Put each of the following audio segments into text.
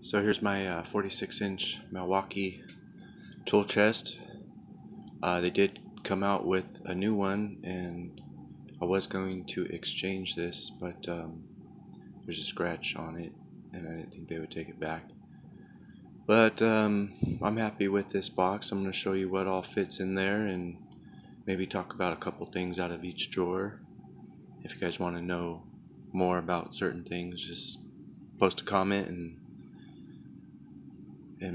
So here's my 46-inch Milwaukee tool chest. They did come out with a new one, and I was going to exchange this, but there's a scratch on it, and I didn't think they would take it back. But I'm happy with this box. I'm going to show you what all fits in there, and maybe talk about a couple things out of each drawer. If you guys want to know more about certain things, just post a comment, and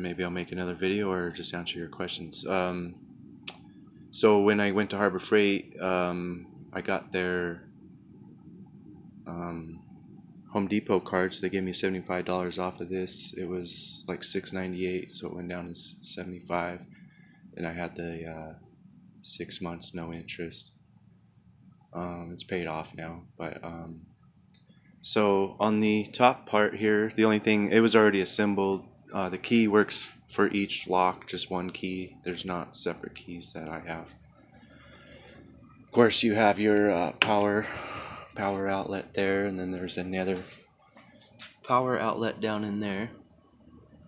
maybe I'll make another video or just answer your questions. So when I went to Harbor Freight, I got their Home Depot cards. They gave me $75 off of this. It was like $6.98, so it went down to $75. Then I had the 6 months no interest. It's paid off now, but so on the top part here, the only thing, it was already assembled. The key works for each lock, just one key. There's not separate keys that I have. Of course, you have your power outlet there, and then there's another power outlet down in there,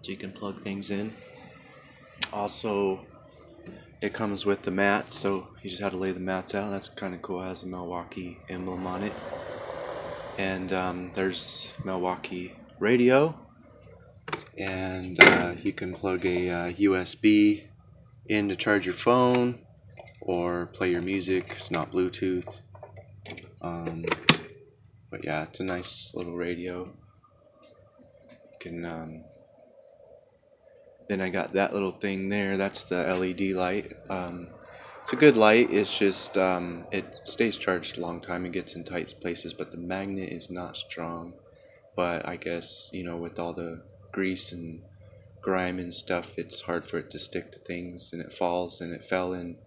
so you can plug things in. Also, it comes with the mats, so you just have to lay the mats out. That's kind of cool. It has the Milwaukee emblem on it. And there's Milwaukee radio, and you can plug a USB in to charge your phone or play your music. It's not Bluetooth, but yeah, it's a nice little radio. You can then I got that little thing there. That's the LED light. It's a good light. It's just it stays charged a long time and gets in tight places, but the magnet is not strong. But I guess, you know, with all the grease and grime and stuff, it's hard for it to stick to things, and it falls, and it fell in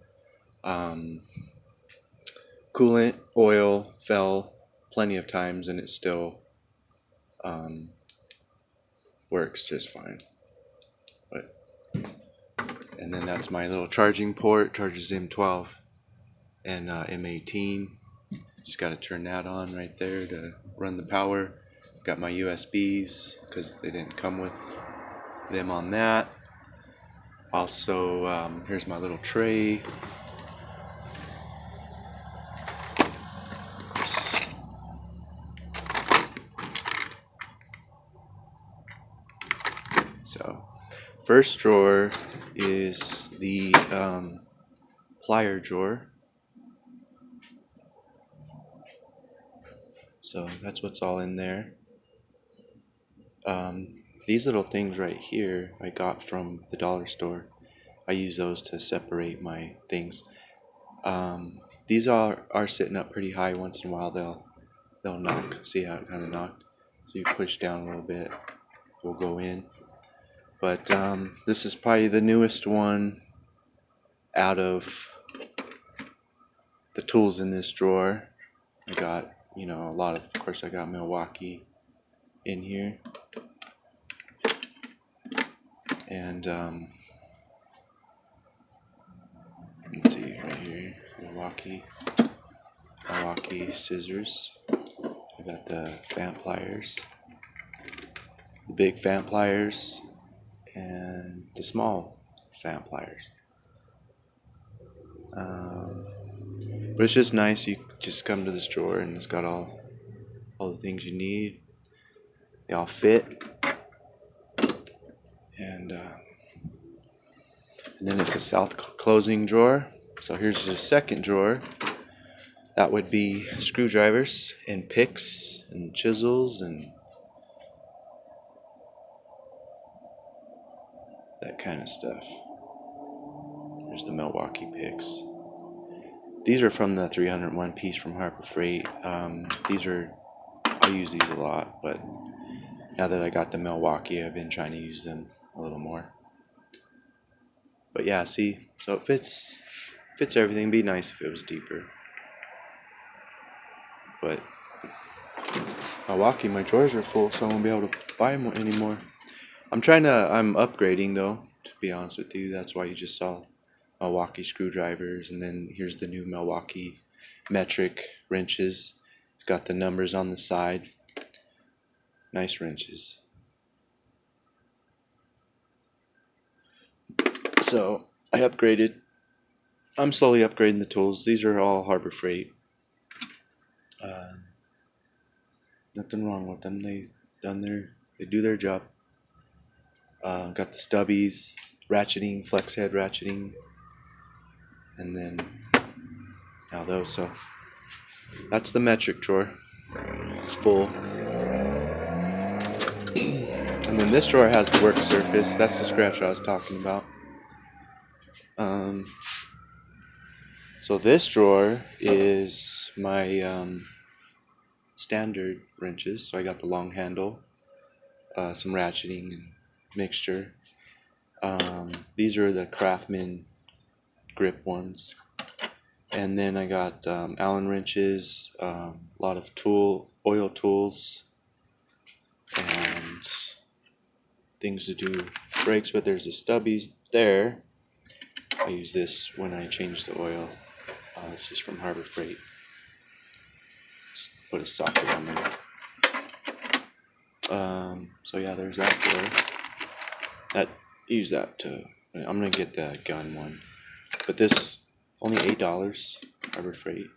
coolant oil, fell plenty of times, and it still works just fine. But and then that's my little charging port. Charges M12 and M18. Just got to turn that on right there to run the power. Got my USBs because they didn't come with them on that. Also, here's my little tray. So, first drawer is the plier drawer. So that's what's all in there. These little things right here I got from the dollar store. I use those to separate my things. These are sitting up pretty high. Once in a while they'll knock. See how it kind of knocked? So you push down a little bit, will go in. But this is probably the newest one out of the tools in this drawer. I got, you know, a lot of course I got Milwaukee in here. And let's see right here, Milwaukee scissors. I got the fan pliers, the big fan pliers, and the small fan pliers. But it's just nice. You just come to this drawer and it's got all the things you need. They all fit. And then it's a south closing drawer. So here's the second drawer. That would be screwdrivers and picks and chisels and that kind of stuff. There's the Milwaukee picks. These are from the 301 piece from Harbor Freight. I use these a lot, but now that I got the Milwaukee, I've been trying to use them a little more. But yeah, see, so it fits everything. It'd be nice if it was deeper. But Milwaukee, my drawers are full, so I won't be able to buy them anymore. I'm upgrading though, to be honest with you. That's why you just saw Milwaukee screwdrivers, and then here's the new Milwaukee metric wrenches. It's got the numbers on the side. Nice wrenches. So I upgraded. I'm slowly upgrading the tools. These are all Harbor Freight. Nothing wrong with them. They do their job. Got the stubbies, ratcheting, flex head ratcheting, and then now those. So that's the metric drawer. It's full. And then this drawer has the work surface. That's the scratch I was talking about. So this drawer is my standard wrenches. So I got the long handle, some ratcheting and mixture. These are the Craftsman grip ones. And then I got Allen wrenches, a lot of oil tools, and things to do brakes. But there's the stubbies there. I use this when I change the oil. This is from Harbor Freight. Just put a socket on there. So yeah, there's that drawer. Use that to. I'm gonna get the gun one, but this only $8. Harbor Freight.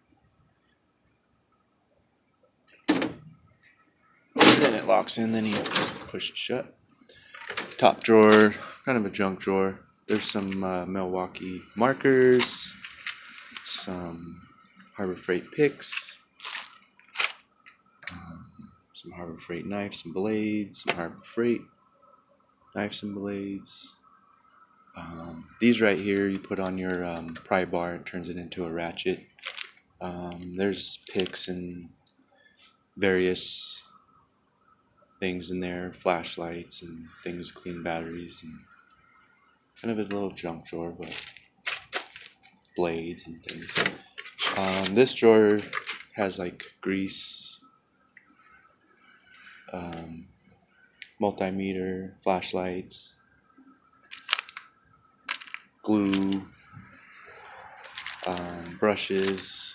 Then it locks in. Then you push it shut. Top drawer, kind of a junk drawer. There's some Milwaukee markers, some Harbor Freight picks, some Harbor Freight knives and blades, some Harbor Freight knives and blades. These right here you put on your pry bar, it turns it into a ratchet. There's picks and various things in there, flashlights and things to clean batteries, and kind of a little junk drawer, but blades and things. This drawer has like grease, multimeter, flashlights, glue, brushes,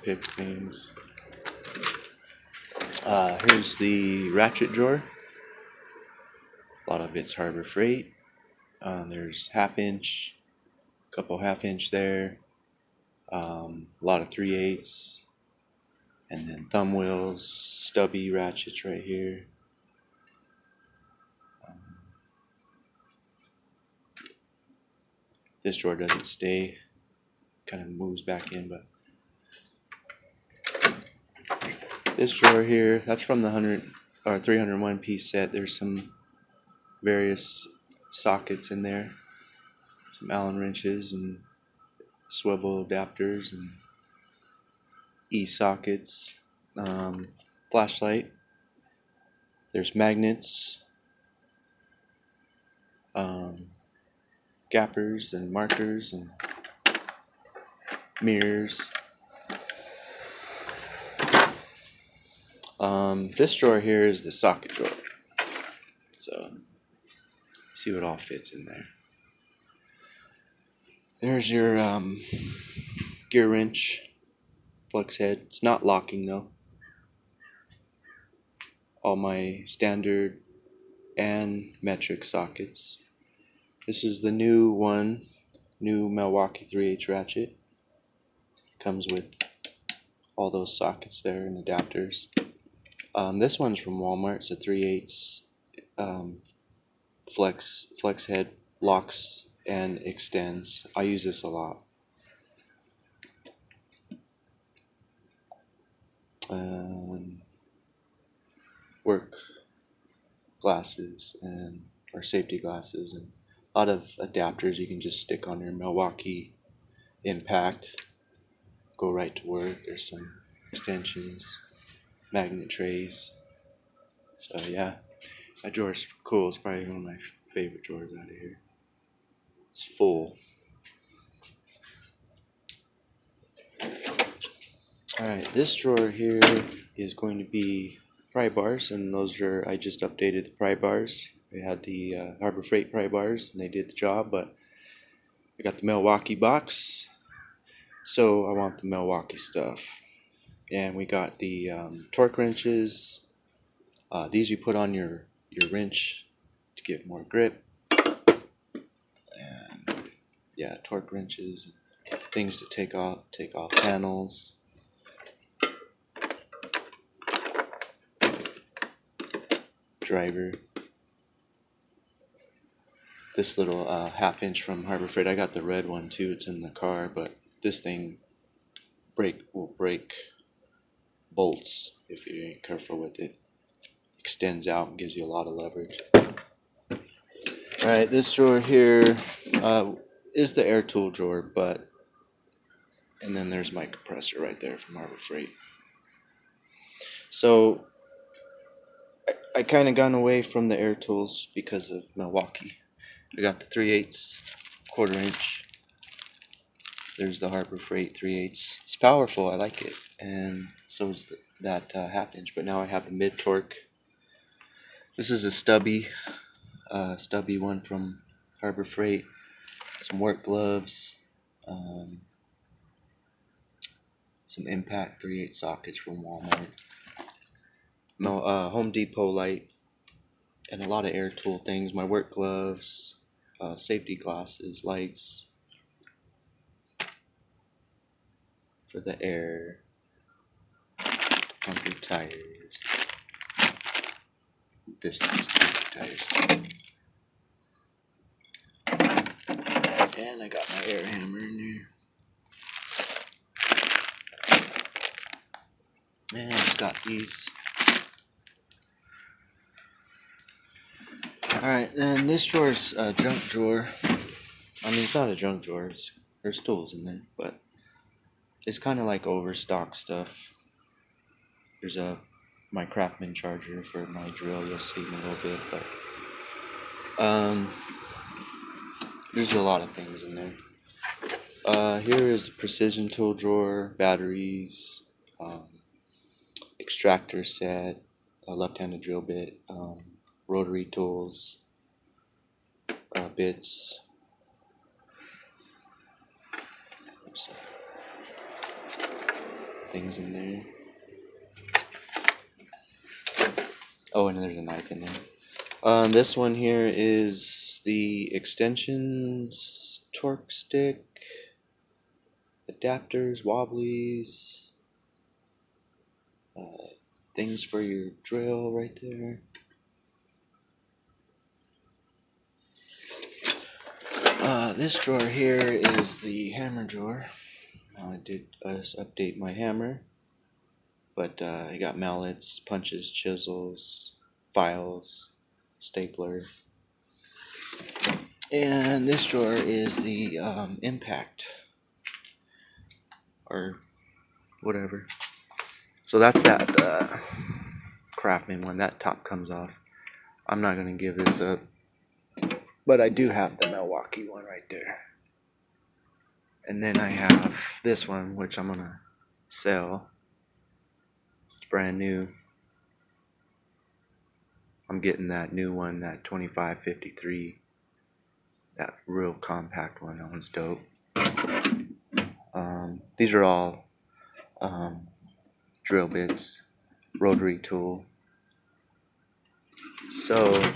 pick things. Here's the ratchet drawer. A lot of it's Harbor Freight. There's half-inch, couple half-inch there, a lot of 3/8, and then thumb wheels, stubby ratchets right here. This drawer doesn't stay, kind of moves back in, but this drawer here, that's from the 301 piece set. There's some various sockets in there, some Allen wrenches and swivel adapters and E-sockets, flashlight. There's magnets, gappers and markers and mirrors. This drawer here is the socket drawer. So see what all fits in there. There's your gear wrench, flex head. It's not locking though. All my standard and metric sockets. This is the new Milwaukee 3/8 ratchet. Comes with all those sockets there and adapters. This one's from Walmart. It's a 3/8 flex head, locks and extends. I use this a lot. Work glasses or safety glasses, and a lot of adapters you can just stick on your Milwaukee Impact. Go right to work. There's some extensions, magnet trays. So yeah, that drawer's cool. It's probably one of my favorite drawers out of here. It's full. Alright, this drawer here is going to be pry bars, and I just updated the pry bars. I had the Harbor Freight pry bars, and they did the job, but I got the Milwaukee box, so I want the Milwaukee stuff. And we got the torque wrenches. These you put on your wrench to get more grip. yeah, torque wrenches, things to take off panels. Driver. This little half-inch from Harbor Freight. I got the red one too. It's in the car, but this thing will break bolts if you ain't careful with it. Extends out and gives you a lot of leverage. Alright, this drawer here is the air tool drawer, and then there's my compressor right there from Harbor Freight. So I kind of gone away from the air tools because of Milwaukee. I got the 3/8 quarter inch. There's the Harbor Freight 3/8. It's powerful, I like it, and so is that half inch. But now I have the mid torque. This is a stubby one from Harbor Freight. Some work gloves, some impact 3/8 sockets from Walmart. Home Depot light, and a lot of air tool things. My work gloves, safety glasses, lights for the air, pump your tires. This thing's tires. And I got my air hammer in there. And I just got these. Alright, and this drawer's a junk drawer. I mean, it's not a junk drawer. There's tools in there, but it's kind of like overstock stuff. There's my Craftsman charger for my drill. You'll see in a little bit, but there's a lot of things in there. Here is a precision tool drawer, batteries, extractor set, a left-handed drill bit, rotary tools, bits. Things in there. Oh, and there's a knife in there. This one here is the extensions, torque stick, adapters, wobblies, things for your drill right there. This drawer here is the hammer drawer. I did update my hammer, but I got mallets, punches, chisels, files, stapler. And this drawer is the impact, or whatever. So that's that Craftsman one. That top comes off. I'm not going to give this up, but I do have the Milwaukee one right there. And then I have this one, which I'm going to sell. It's brand new. I'm getting that new one, that 2553. That real compact one. That one's dope. These are all drill bits, rotary tool. So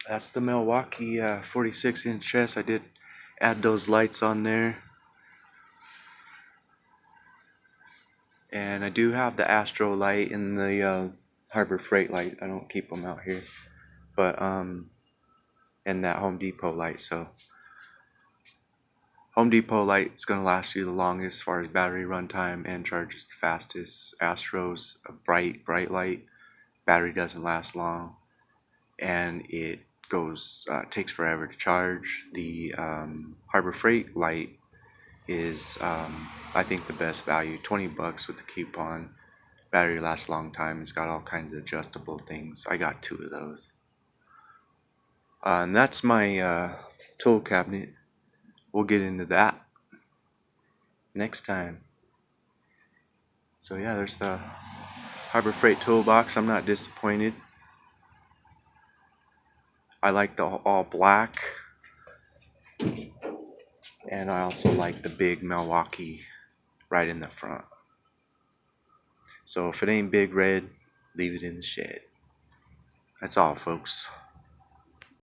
that's the Milwaukee 46-inch chest. I did add those lights on there, and I do have the Astro light and the Harbor Freight light. I don't keep them out here, but and that Home Depot light. So Home Depot light is going to last you the longest as far as battery runtime and charges the fastest. Astro's a bright light. Battery doesn't last long, and it takes forever to charge. The Harbor Freight light is I think the best value. $20 with the coupon. Battery lasts a long time. It's got all kinds of adjustable things. I got 2 of those. And that's my tool cabinet. We'll get into that next time. So yeah, there's the Harbor Freight toolbox. I'm not disappointed. I like the all black, and I also like the big Milwaukee right in the front. So if it ain't big red, leave it in the shed. That's all, folks.